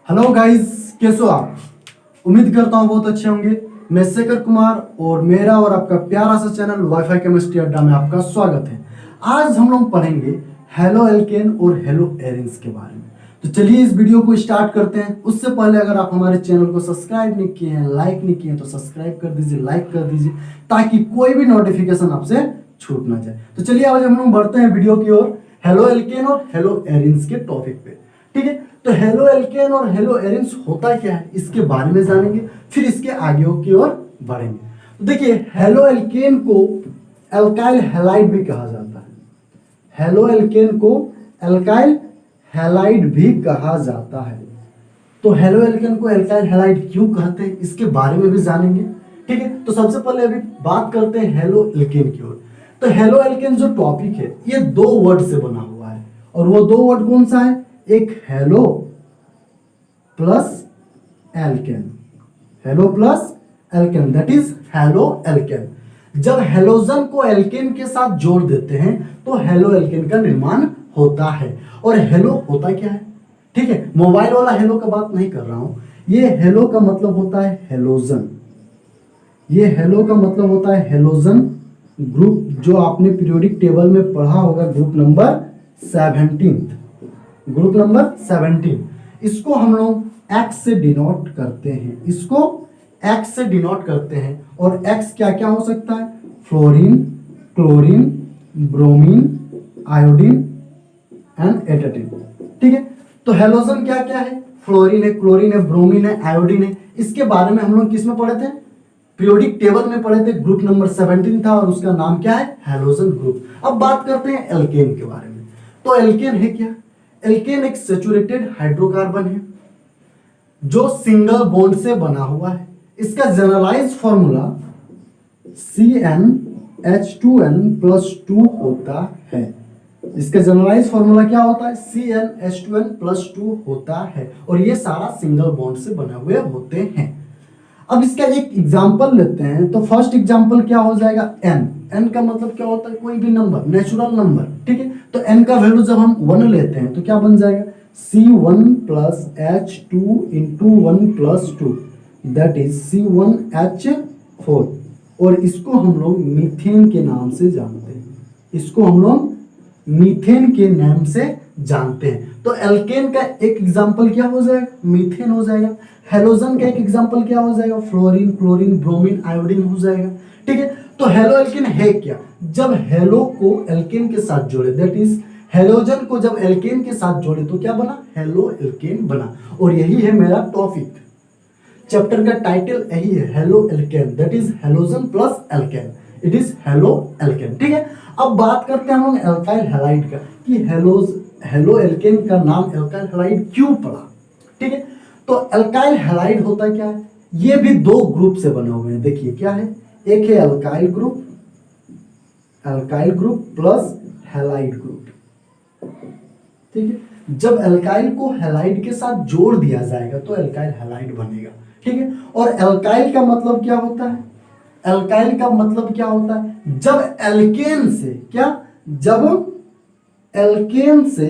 Hello guys, कैसे हो आप? उम्मीद करता हूँ बहुत अच्छे होंगे। मैं शेखर कुमार और मेरा और आपका प्यारा सा चैनल वाईफाई केमिस्ट्री अड्डा में आपका स्वागत है। आज हम लोग पढ़ेंगे हेलो एल्केन और हेलो एरिन्स के बारे में। तो चलिए इस वीडियो को स्टार्ट करते हैं। उससे पहले अगर आप हमारे चैनल को सब्सक्राइब नहीं किए हैं, लाइक नहीं किए हैं, तो सब्सक्राइब कर दीजिए, लाइक कर दीजिए, ताकि कोई भी नोटिफिकेशन आपसे छूट ना जाए। तो चलिए आज हम लोग बढ़ते हैं वीडियो की ओर, हेलो एल्केन और हेलो एरिन्स के टॉपिक पे। ठीक है, तो हेलो एल्केन और हेलो एरिन्स होता क्या है इसके बारे में जानेंगे, फिर इसके आगे की ओर बढ़ेंगे। तो देखिए, हेलो एल्केन को एल्काइल हैलाइड भी कहा जाता है। हेलो एल्केन को एल्काइल हैलाइड भी कहा जाता है। तो हेलो एल्केन को एल्काइल हैलाइड क्यों कहते हैं इसके बारे में भी जानेंगे। ठीक है, तो सबसे पहले अभी बात करते हैं हेलो एल्केन की ओर। तो हेलो एल्केन जो टॉपिक है ये दो वर्ड से बना हुआ है, और वो दो वर्ड कौन सा है? एक halo plus alkane, halo plus alkane, that is halo alkane. जब हेलोजन को एल्केन के साथ जोड़ देते हैं तो हेलो एल्केन का निर्माण होता है। और हेलो होता क्या है? ठीक है, मोबाइल वाला हेलो का बात नहीं कर रहा हूं। ये हेलो का मतलब होता है हेलोजन। ये हेलो का मतलब होता है हेलोजन ग्रुप, जो आपने पीरियोडिक टेबल में पढ़ा होगा, ग्रुप नंबर 17, ग्रुप नंबर 17। इसको हम लोग एक्स से डिनोट करते हैं, इसको एक्स से डिनोट करते हैं। और एक्स क्या क्या हो सकता है? Fluorine, chlorine, bromine, iodine and astatine. ठीक है, तो हेलोजन क्या क्या है? फ्लोरीन है, क्लोरीन है, ब्रोमीन है, आयोडीन है। इसके बारे में हम लोग किस में पढ़े थे? पीरियोडिक टेबल में पढ़े थे, ग्रुप नंबर 17 था, और उसका नाम क्या है? Halogen group. अब बात करते हैं एल्केन के बारे में। तो एल्केन है क्या? एल्केन एक सैचुरेटेड हाइड्रोकार्बन है जो सिंगल बॉन्ड से बना हुआ है। इसका जनरलाइज फॉर्मूला CnH2n+2 होता है। इसका जनरलाइज फॉर्मूला क्या होता है? CnH2n+2 होता है, और ये सारा सिंगल बॉन्ड से बने हुए होते हैं। अब इसका एक एग्जांपल लेते हैं। तो फर्स्ट एग्जांपल क्या हो जाएगा? n। n का मतलब क्या होता है? कोई भी नंबर, नेचुरल नंबर। ठीक है, तो n का वैल्यू जब हम 1 लेते हैं तो क्या बन जाएगा? C1+H2 into 1+2, that is C1H4। और इसको हम लोग मीथेन के नाम से जानते हैं, इसको हम लोग मीथेन के नाम से जानते हैं। तो एल्केन का एक एग्जांपल क्या हो जाएगा? मीथेन हो जाएगा। हेलोजन का एक एग्जांपल क्या हो जाएगा? फ्लोरीन, क्लोरीन, ब्रोमीन, आयोडीन हो जाएगा। ठीक है, तो हेलो एल्केन है क्या? जब हेलो को एल्केन के साथ जोड़े, दैट इज हेलोजन को जब एल्केन के साथ जोड़े तो क्या बना? हेलो एल्केन बना। और यही है मेरा टॉपिक, चैप्टर का टाइटल यही है, halo alkane, that is halogen plus alkane, it is halo alkane. ठीक है, अब बात करते हैं हम लोग एल्काइल हैलाइड का, कि हेलो एल्केन का नाम एल्काइल हैलाइड क्यों पड़ा। ठीक है, तो एल्काइल हैलाइड होता क्या है? ये भी दो ग्रुप से बने हुए हैं। देखिए क्या है, एक है alkyl group, alkyl group plus halide group. ठीक है, जब एल्काइल को हैलाइड के साथ जोड़ दिया जाएगा तो एल्काइल हैलाइड बनेगा। ठीक है, और एल्काइल का मतलब क्या होता है? एल्काइल का मतलब क्या होता है? जब एल्केन से क्या, जब एल्केन से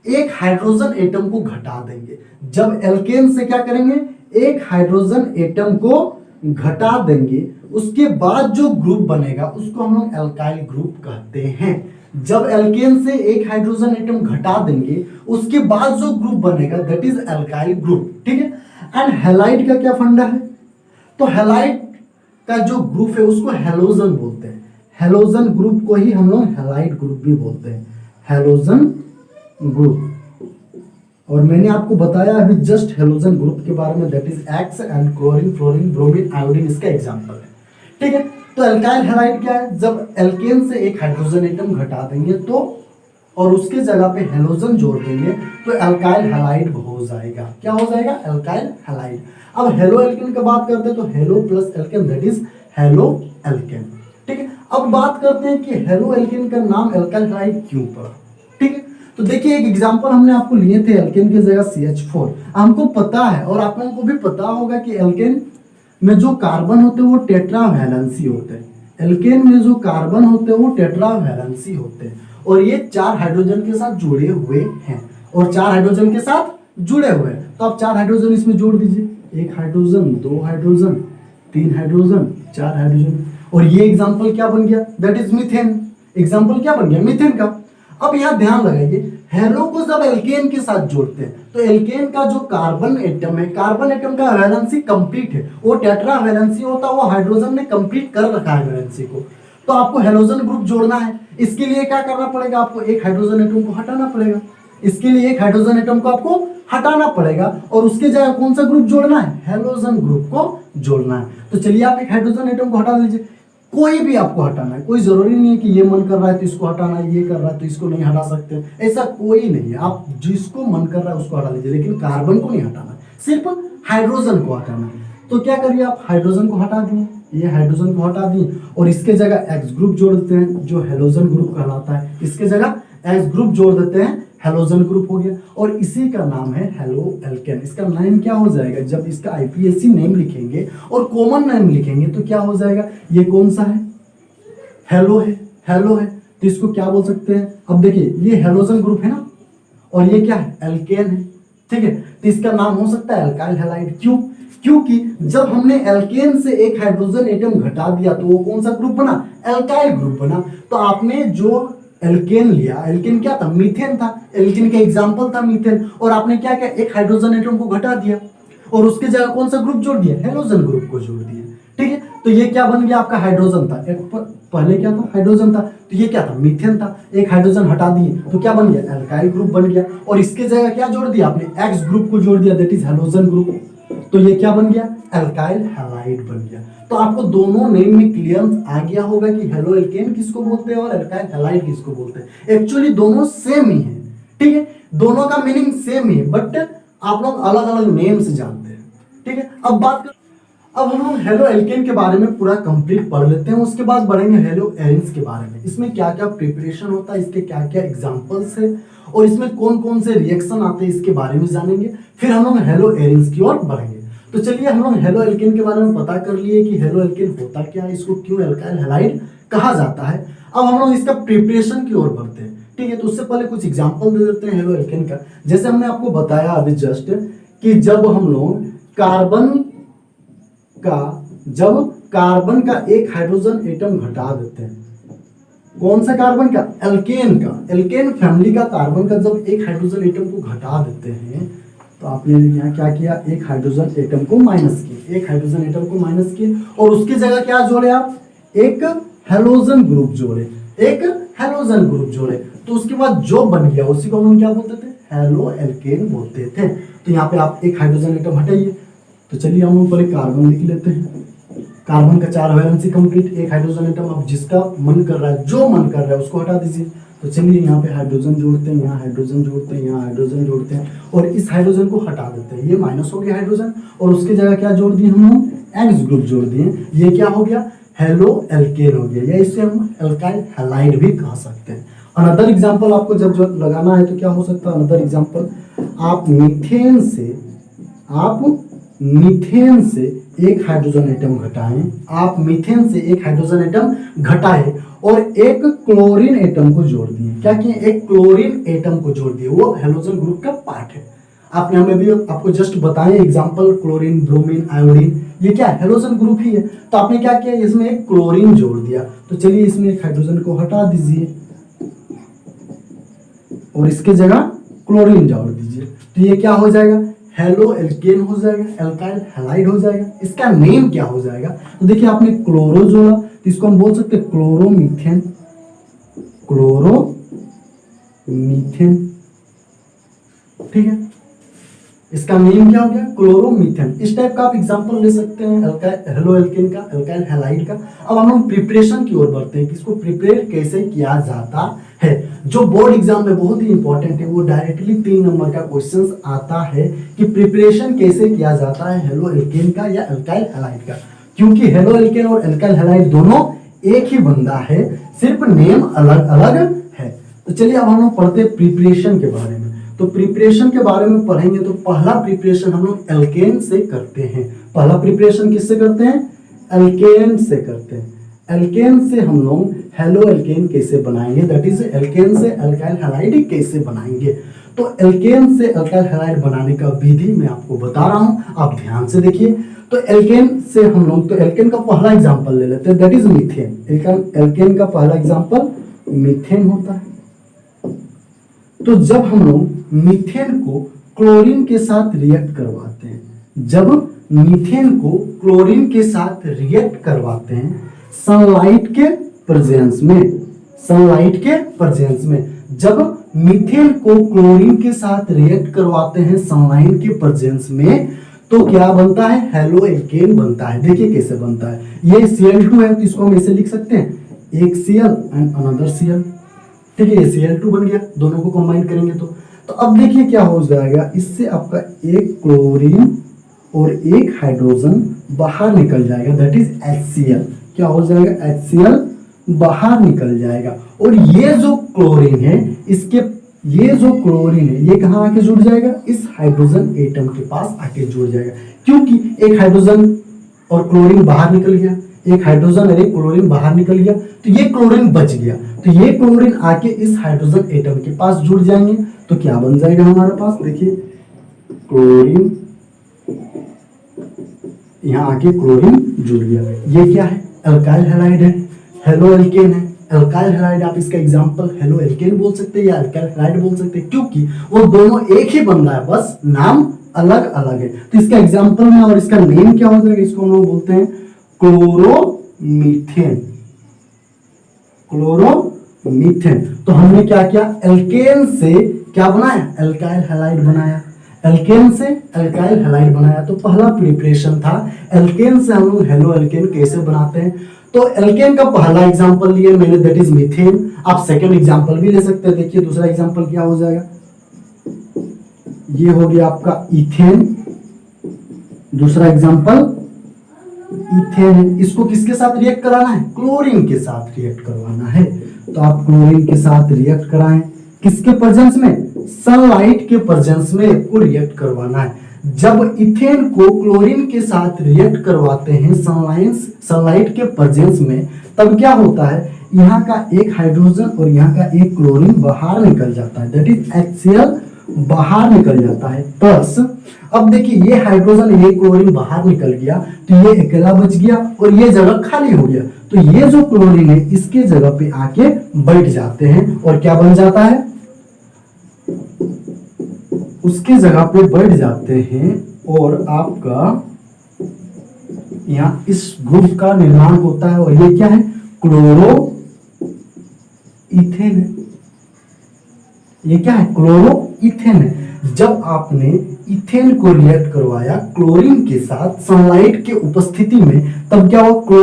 एक हाइड्रोजन एटम को घटा देंगे। जब एल्केन से क्या करेंगे? एक हाइड्रोजन एटम को घटा देंगे, उसके बाद जो ग्रुप बनेगा उसको हम लोग एल्काइल ग्रुप कहते हैं। जब एल्केन से एक हाइड्रोजन एटम घटा देंगे उसके बाद जो ग्रुप बनेगा दैट इज एल्काइल ग्रुप। ठीक है, एंड हैलाइड का क्या फंडा है? तो हैलाइड का जो ग्रुप है उसको हेलोजन बोलते हैं। हेलोजन ग्रुप को ही हम लोग हैलाइड ग्रुप भी बोलते हैं, हेलोजन ग्रुप। और मैंने आपको बताया अभी जस्ट हेलोजन ग्रुप के बारे में, that is x and chlorine, fluorine, bromine, iodine इसका एग्जांपल है। ठीक है, तो एल्काइल हैलाइड क्या है? जब एल्केन से एक हाइड्रोजन एटम घटा देंगे तो, और उसके जगह पे हेलोजन जोड़ देंगे तो एल्काइल हैलाइड हो जाएगा। क्या हो जाएगा? Alkyl halide. अब हेलो एल्केन का बात करते हैं तो halo plus alkane, that is halo alkane. ठीक है, अब बात करते हैं कि हेलो एल्केन का नाम एल्काइल हैलाइड क्यों पड़ा। ठीक है, तो देखिए एक एग्जांपल हमने आपको लिए थे, एल्केन की जगह CH4। हमको पता है और आप लोगों को भी पता होगा कि एल्केन में जो कार्बन होते हैं वो टेट्रावैलेंसी होते हैं। एल्केन में जो कार्बन होते हैं वो टेट्रावैलेंसी होते हैं, और ये 4 हाइड्रोजन के साथ जुड़े हुए हैं, और 4 हाइड्रोजन के साथ जुड़े हुए हैं, तो आप 4 हाइड्रोजन इसमें जोड़ दीजिए, 1 हाइड्रोजन, 2 हाइड्रोजन, 3 हाइड्रोजन, 4 हाइड्रोजन, और ये एग्जाम्पल क्या बन गया, दैट इज मीथेन। एग्जाम्पल क्या बन गया, मीथेन का। अब यहाँ ध्यान लगाइए, हेलो को जब एल्केन के साथ जोड़ते हैं तो एल्केन का जो कार्बन एटम है, कार्बन एटम का वैलेंसी कंप्लीट है, वो टेट्रा वैलेंसी होता है, वो हाइड्रोजन ने कंप्लीट कर रखा है वैलेंसी को, तो आपको हेलोजन ग्रुप जोड़ना है। इसके लिए क्या करना पड़ेगा, आपको एक हाइड्रोजन एटम को हटाना पड़ेगा। इसके लिए एक हाइड्रोजन एटम को आपको हटाना पड़ेगा और उसके जगह कौन सा ग्रुप जोड़ना है, हेलोजन ग्रुप को जोड़ना है। तो चलिए आप एक हाइड्रोजन एटम को हटा लीजिए, कोई भी आपको हटाना है, कोई जरूरी नहीं है कि ये मन कर रहा है तो इसको हटाना है, ये कर रहा है तो इसको नहीं हटा सकते, ऐसा कोई नहीं है। आप जिसको मन कर रहा है उसको हटा लीजिए, लेकिन कार्बन को नहीं हटाना, सिर्फ हाइड्रोजन को हटाना है। तो क्या करिए, आप हाइड्रोजन को हटा दिए, ये हाइड्रोजन को हटा दिए और इसके जगह एक्स ग्रुप जोड़ देते हैं जो हेलोजन ग्रुप कहलाता है। इसके जगह एक्स ग्रुप जोड़ देते हैं, हेलोजन ग्रुप हो गया, और इसी का नाम है हेलो एल्केन। इसका नेम क्या हो जाएगा, जब इसका आईपीएससी नेम लिखेंगे और कॉमन नेम लिखेंगे तो क्या हो जाएगा, ये कौन सा है, हेलो है, हेलो है, तो इसको क्या बोल सकते हैं। अब देखिए ये हेलोजन ग्रुप है ना, और ये क्या है, एल्केन है, ठीक है, तो इसका नाम हो सकता है एल्काइल हैलाइड। क्यों, क्योंकि जब हमने एल्केन से एक हाइड्रोजन एटम घटा दिया तो वो कौन सा ग्रुप बना, एल्काइल ग्रुप बना। तो आपने जो एल्केन लिया, एल्केन क्या था, मीथेन था, एल्केन का एग्जांपल था मीथेन, और आपने क्या किया, एक हाइड्रोजन एटम को घटा दिया और उसके जगह कौन सा ग्रुप जोड़ दिया, हेलोजन ग्रुप को जोड़ दिया, ठीक है। तो ये क्या बन गया, आपका हाइड्रोजन था, एक पहले क्या था, हाइड्रोजन था, तो ये क्या था, मीथेन था, एक हाइड्रोजन हटा दिए तो क्या बन गया, एल्काइल ग्रुप बन गया, और इसके जगह क्या जोड़ दिया आपने, एक्स ग्रुप को जोड़ दिया, दैट इज हेलोजन ग्रुप, तो ये क्या बन गया, एल्काइल हैलाइड बन गया। तो आपको दोनों नेम में क्लियर आ गया होगा कि हेलो एल्केन किसको बोलते हैं और एल्काइल हैलाइड किसको बोलते हैं। एक्चुअली दोनों सेम ही है, ठीक है, दोनों का मीनिंग सेम ही है, बट आप लोग अलग अलग नेम से जानते हैं, ठीक है। अब हम लोग हेलो एल्केन के बारे में पूरा कंप्लीट पढ़ लेते हैं, उसके बाद बढ़ेंगे हेलो एरिन्स के बारे में। इसमें क्या क्या प्रिपरेशन होता है, इसके क्या क्या एग्जाम्पल्स है और इसमें कौन कौन से रिएक्शन आते हैं इसके बारे में जानेंगे, फिर हम लोग हेलो एरिन्स की ओर बढ़ेंगे। तो चलिए हम लोग हेलो एल्केन के बारे में पता कर लिए कि हेलो एल्केन होता क्या है, इसको क्यों एल्काइल हैलाइड कहा जाता है। अब हम लोग इसका प्रिपरेशन की ओर बढ़ते हैं, ठीक है। तो उससे पहले कुछ एग्जांपल दे देते हैं हेलो एल्केन का। जैसे हमने आपको बताया अभी जस्ट कि जब कार्बन का एक हाइड्रोजन एटम घटा देते हैं, कौन सा कार्बन का, एल्केन का, एल्केन फैमिली का कार्बन का जब एक हाइड्रोजन एटम को घटा देते हैं तो आपने यहाँ क्या किया, एक हाइड्रोजन एटम को माइनस किए, एक हाइड्रोजन एटम को माइनस किए और उसकी जगह क्या जोड़े आप, एक हेलोजन ग्रुप जोड़े, एक हेलोजन ग्रुप जोड़े, तो उसके बाद जो बन गया उसी को हम क्या बोलते थे, हेलो एल्केन बोलते थे। तो यहाँ पे आप एक हाइड्रोजन एटम हटाइए, तो चलिए हम पहले कार्बन लिख लेते हैं। कार्बन का 4 वैलेंसी कंप्लीट, एक हाइड्रोजन एटम, अब जिसका मन कर रहा है, जो मन कर रहा है उसको हटा दीजिए। तो चलिए यहाँ पे हाइड्रोजन जोड़ते हैं, यहाँ हाइड्रोजन जोड़ते हैं, यहाँ हाइड्रोजन जोड़ते हैं और इस हाइड्रोजन को हटा देते हैं, ये माइनस हो गया हाइड्रोजन, और उसके जगह क्या जोड़ दिए हम लोग, एक्स ग्रुप जोड़ दिए, ये क्या हो गया, हेलो एल्केन हो गया, या इसे हम एल्काइल हैलाइड भी कह सकते हैं। अनदर एग्जांपल आपको जब लगाना है तो क्या हो सकता है, अनदर एग्जांपल, आप मीथेन से एक हाइड्रोजन एटम घटाएं, आप मीथेन से एक हाइड्रोजन एटम घटाएं और एक क्लोरीन एटम को जोड़ दिए, क्या किए, एक क्लोरीन एटम को जोड़ दिए, वो हेलोजन ग्रुप का पार्ट है। आपने हमें भी आपको जस्ट बताए एग्जांपल, क्लोरीन, ब्रोमीन, आयोडीन, ये क्या हेलोजन ग्रुप ही है। तो आपने क्या किया, इसमें एक क्लोरीन जोड़ दिया, तो चलिए इसमें एक हाइड्रोजन को हटा दीजिए और इसके जगह क्लोरीन जोड़ दीजिए, तो ये क्या हो जाएगा, हेलो एल्केन हो जाएगा, एल्काइल हैलाइड हो जाएगा। इसका नेम क्या हो जाएगा, तो देखिए आपने क्लोरो जोड़ा तो इसको हम बोल सकते हैं क्लोरोमीथेन, क्लोरोमीथेन, ठीक है, इसका नेम क्या हो गया, क्लोरोमीथेन। इस टाइप का आप एग्जांपल ले सकते हैं हेलो एल्केन का, एल्काइल हैलाइड का। अब हम लोग प्रिपरेशन की ओर बढ़ते हैं कि इसको प्रिपेयर कैसे किया जाता है, जो बोर्ड एग्जाम में बहुत ही इंपॉर्टेंट है। वो डायरेक्टली 3 नंबर का क्वेश्चन आता है कि प्रिपरेशन कैसे किया जाता है हेलो एल्केन का या एल्काइल हैलाइड का, क्योंकि हेलो एल्केन और एल्काइल हैलाइड दोनों एक ही बंदा है, सिर्फ नेम अलग अलग है। तो चलिए अब हम लोग पढ़ते हैं प्रिपरेशन के बारे में। तो प्रिपरेशन के बारे में पढ़ेंगे तो पहला प्रिपरेशन हम लोग एल्केन से करते हैं। पहला प्रिपरेशन किससे करते हैं, एल्केन से करते हैं। एल्केन से हम लोग हेलो एल्केन कैसे बनाएंगे, दैट इज एल्केन से एल्काइल हैलाइड कैसे बनाएंगे। तो एल्केन से अल्काइल हैलाइड बनाने का विधि मैं आपको बता रहा हूं, आप ध्यान से देखिए। तो एल्केन से हम लोग तो एल्केन का पहला एग्जांपल ले लेते हैं, दैट इज मीथेन। एल्केन का पहला एग्जांपल मीथेन होता है। तो जब हम लोग मीथेन को क्लोरीन के साथ रिएक्ट करवाते हैं, जब मीथेन को क्लोरीन के साथ रिएक्ट करवाते हैं सनलाइट के प्रेजेंस में, सनलाइट के प्रेजेंस में, जब मीथेन को क्लोरीन के साथ रिएक्ट करवाते हैं सनलाइट के प्रेजेंस में, तो क्या बनता है, हेलो एल्केन बनता है। देखिए कैसे बनता है, ये Cl2 है तो इसको हम ऐसे लिख सकते हैं, एक Cl एंड अनदर Cl, ठीक है, ये Cl2 बन गया, दोनों को कंबाइन करेंगे तो अब देखिए क्या हो जाएगा, इससे आपका एक क्लोरीन और एक हाइड्रोजन बाहर निकल जाएगा, दैट इज HCl। क्या हो जाएगा, HCl बाहर निकल जाएगा। और ये जो क्लोरीन है, इसके ये जो क्लोरीन है ये कहाँ आके जुड़ जाएगा, इस हाइड्रोजन एटम के पास आके जुड़ जाएगा, क्योंकि एक हाइड्रोजन और क्लोरीन बाहर निकल गया, एक हाइड्रोजन और एक क्लोरीन बाहर निकल गया, तो ये क्लोरीन बच गया, तो ये क्लोरीन आके इस हाइड्रोजन एटम के पास जुड़ जाएंगे। तो क्या बन जाएगा हमारे पास, देखिए क्लोरीन, यहाँ आके क्लोरीन जुड़ गया, ये क्या है, अल्काइल हैलाइड है, हेलो एल्केन है। अल्काइल हैलाइड आप इसका एग्जांपल हेलो एल्केन बोल सकते हैं या अल्काइल हैलाइड बोल सकते हैं, क्योंकि वो दोनों एक ही बन रहा है, बस नाम अलग अलग है। तो इसका एग्जांपल में और इसका नेम क्या हो जाएगा, इसको हम लोग बोलते हैं क्लोरोमीथेन, क्लोरोमीथेन। तो हमने क्या किया, एल्केन से क्या बनाया, अल्काइल हैलाइड बनाया, एल्केन से अल्काइल हैलाइड बनाया। तो पहला प्रिपरेशन था एल्केन से हम लोग हेलो एल्केन कैसे बनाते हैं। तो एल्केन का पहला एग्जांपल लिया मैंने, दैट इज मीथेन। आप सेकंड एग्जांपल भी ले सकते हैं, देखिए दूसरा एग्जांपल क्या हो जाएगा, ये हो गया आपका इथेन, दूसरा एग्जांपल इथेन है। इसको किसके साथ रिएक्ट कराना है, क्लोरीन के साथ रिएक्ट करवाना है। तो आप क्लोरीन के साथ रिएक्ट कराएं, किसके प्रेजेंस में, सनलाइट के प्रेजेंस में को रिएक्ट करवाना है। जब इथेन को क्लोरीन के साथ रिएक्ट करवाते हैं सनलाइट के प्रेजेंस में, तब क्या होता है, यहाँ का एक हाइड्रोजन और यहाँ का एक क्लोरीन बाहर निकल जाता है, दैट इज HCl बाहर निकल जाता है। प्लस अब देखिए ये हाइड्रोजन ये क्लोरीन बाहर निकल गया, तो ये अकेला बच गया और ये जगह खाली हो गया, तो ये जो क्लोरीन है इसके जगह पे आके बैठ जाते हैं और क्या बन जाता है, उसके जगह पे बैठ जाते हैं और आपका यहाँ इस ग्रुप का निर्माण होता है। और ये क्या है, क्लोरो इथेन है, ये क्या है, क्लोरो इथेन है। जब आपने इथेन को रिएक्ट करवाया क्लोरीन के साथ सनलाइट के उपस्थिति में, तब क्या हुआ,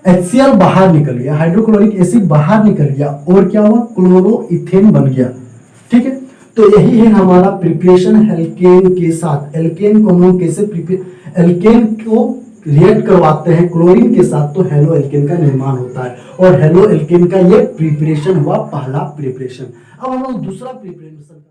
HCl बाहर निकल गया, हाइड्रोक्लोरिक एसिड बाहर निकल गया और क्या हुआ, क्लोरो इथेन बन गया। ठीक है, तो यही है हमारा प्रिपरेशन एल्केन के साथ। एल्केन को हम लोग कैसे एल्केन को रिएक्ट करवाते हैं क्लोरीन के साथ, तो हेलो एल्केन का निर्माण होता है। और हेलो एल्केन का ये प्रिपरेशन हुआ पहला प्रिपरेशन। अब हम लोग दूसरा प्रिपरेशन